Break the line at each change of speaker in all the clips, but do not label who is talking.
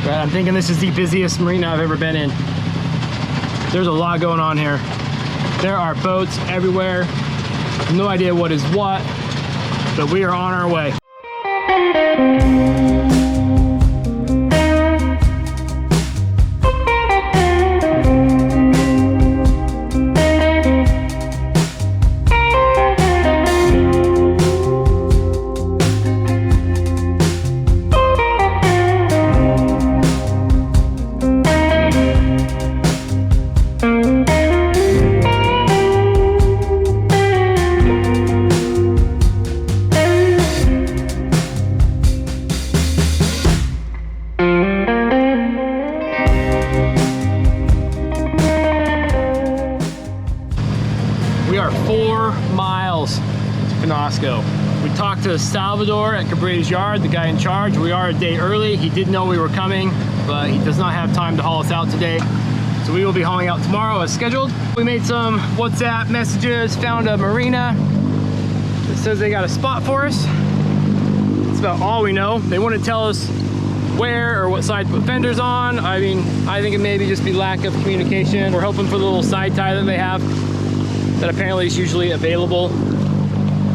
Right, I'm thinking this is the busiest marina I've ever been in. There's a lot going on here. There are boats everywhere. No idea what is what, but we are on our way. We are 4 miles to Penasco. We talked to Salvador at Cabrera's yard, the guy in charge. We are a day early. He did know we were coming, but he does not have time to haul us out today. So we will be hauling out tomorrow as scheduled. We made some WhatsApp messages, found a marina that says they got a spot for us. That's about all we know. They wouldn't tell us where or what side to put fenders on. I mean, I think it may be just be lack of communication. We're hoping for the little side tie that they have, that apparently is usually available.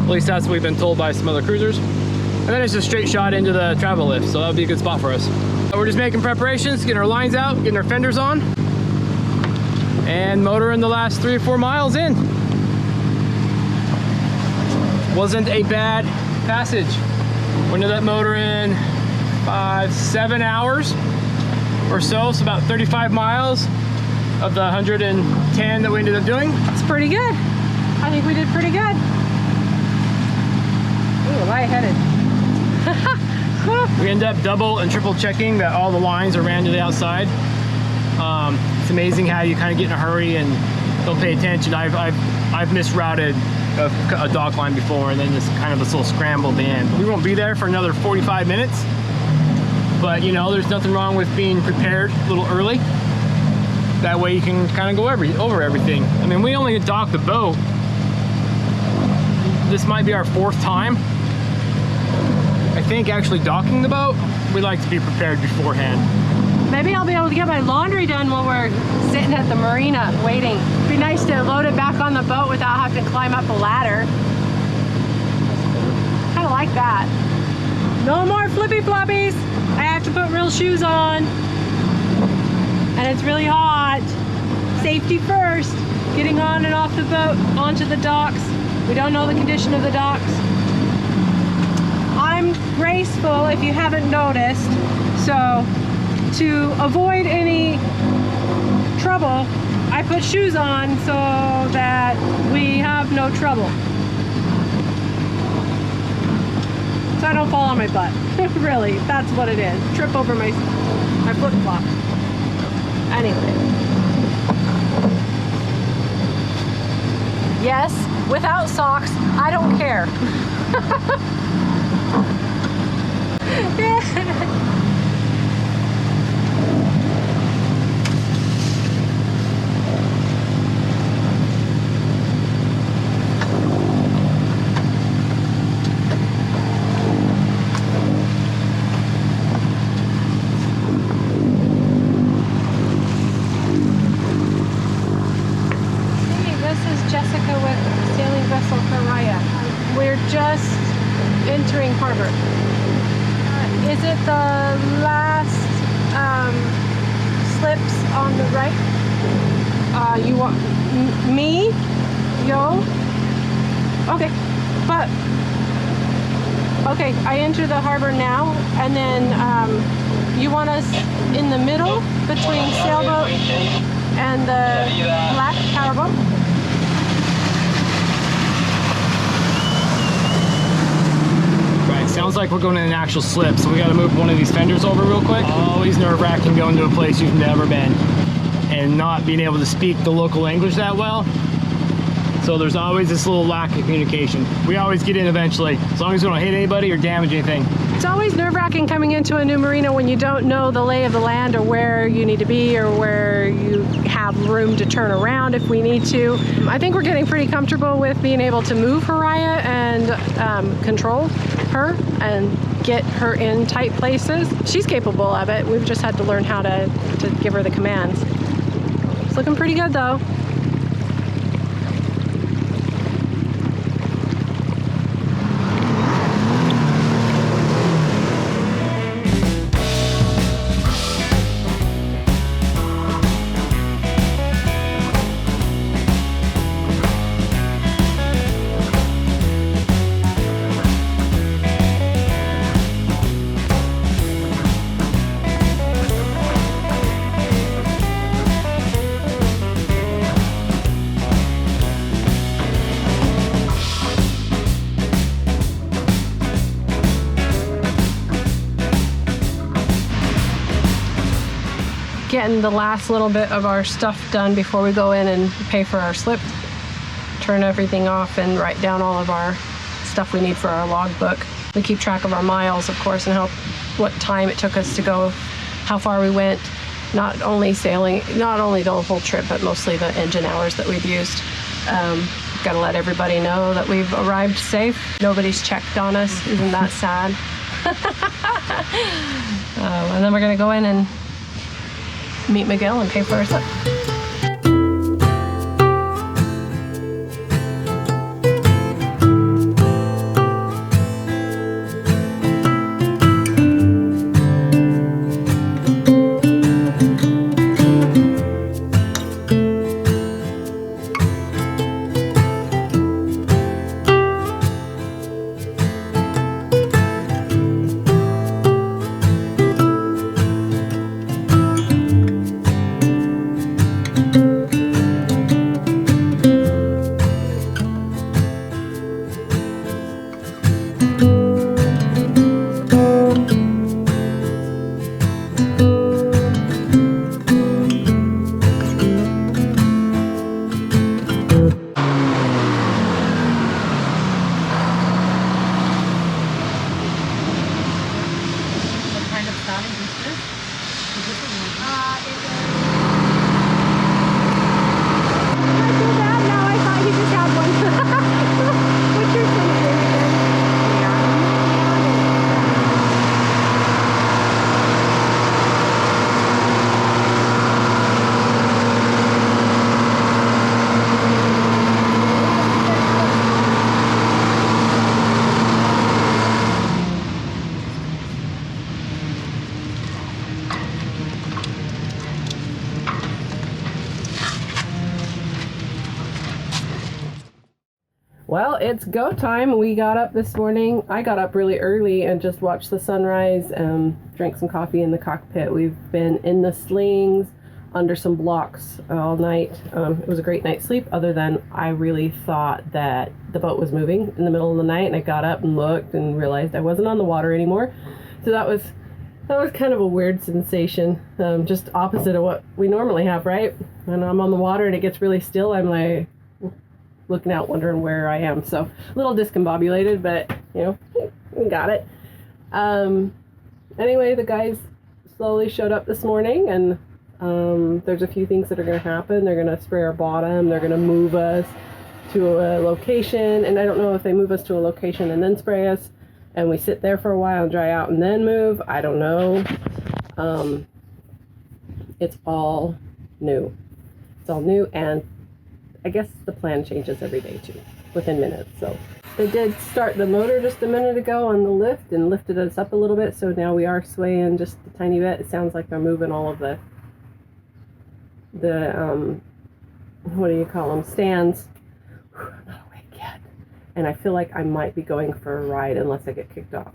At least that's what we've been told by some other cruisers. And then it's a straight shot into the travel lift, so that would be a good spot for us. We're just making preparations, getting our lines out, getting our fenders on, and motoring the last 3 or 4 miles in. Wasn't a bad passage. Went to that motor in 7 hours or so, so about 35 miles of the 110 that we ended up doing.
It's pretty good. I think we did pretty good. Ooh, lightheaded.
We ended up double and triple checking that all the lines are ran to the outside. It's amazing how you kind of get in a hurry and don't pay attention. I've misrouted a dock line before, and then just kind of this little scramble at the end. We won't be there for another 45 minutes, but you know, there's nothing wrong with being prepared a little early. That way you can kind of go over everything. I mean, we only docked the boat. This might be our 4th time, I think, actually docking the boat. We like to be prepared beforehand.
Maybe I'll be able to get my laundry done while we're sitting at the marina waiting. It'd be nice to load it back on the boat without having to climb up a ladder. Kind of like that. No more flippy floppies. I have to put real shoes on. And it's really hot. Safety first. Getting on and off the boat, onto the docks. We don't know the condition of the docks. I'm graceful, if you haven't noticed. So, to avoid any trouble, I put shoes on so that we have no trouble. So I don't fall on my butt. Really, that's what it is. Trip over my flip-flop. Anyway. Yes, without socks, I don't care. We're just entering harbor. Is it the last slips on the right? You want me? Yo? Okay, but okay, I enter the harbor now, and then you want us in the middle between sailboat and the black powerboat?
Sounds like we're going in an actual slip, so we got to move one of these fenders over real quick. Always nerve-wracking going to a place you've never been and not being able to speak the local language that well. So there's always this little lack of communication. We always get in eventually, as long as we don't hit anybody or damage anything.
It's always nerve-wracking coming into a new marina when you don't know the lay of the land or where you need to be or where you have room to turn around if we need to. I think we're getting pretty comfortable with being able to move Haraya and control her and get her in tight places. She's capable of it. We've just had to learn how to give her the commands. It's looking pretty good though. Getting the last little bit of our stuff done before we go in and pay for our slip. Turn everything off and write down all of our stuff we need for our logbook. We keep track of our miles, of course, and what time it took us to go, how far we went, not only sailing, not only the whole trip, but mostly the engine hours that we've used. Got to let everybody know that we've arrived safe. Nobody's checked on us. Isn't that sad? And then we're going to go in and meet Miguel and pay for our slip. Well, it's go time. We got up this morning. I got up really early and just watched the sunrise, drank some coffee in the cockpit. We've been in the slings under some blocks all night. It was a great night's sleep, other than I really thought that the boat was moving in the middle of the night, and I got up and looked and realized I wasn't on the water anymore. So that was kind of a weird sensation, just opposite of what we normally have, right? When I'm on the water and it gets really still, I'm like looking out wondering where I am. So a little discombobulated, but you know, we got it. Anyway, the guys slowly showed up this morning, and there's a few things that are going to happen. They're going to spray our bottom. They're going to move us to a location, and I don't know if they move us to a location and then spray us and we sit there for a while and dry out and then move. I don't know. It's all new. It's all new, and I guess the plan changes every day too, within minutes. So they did start the motor just a minute ago on the lift and lifted us up a little bit, so now we are swaying just a tiny bit. It sounds like they're moving all of the what do you call them, stands. Whew, I'm not awake yet, and I feel like I might be going for a ride unless I get kicked off.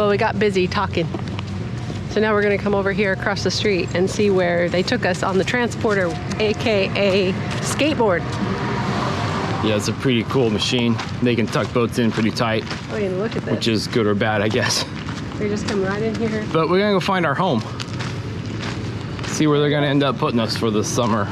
Well, we got busy talking. So now we're gonna come over here across the street and see where they took us on the transporter, AKA skateboard.
Yeah, it's a pretty cool machine. They can tuck boats in pretty tight,
I mean, look at this.
which is good or bad, I guess.
They just come right in here.
But we're gonna go find our home. See where they're gonna end up putting us for the summer.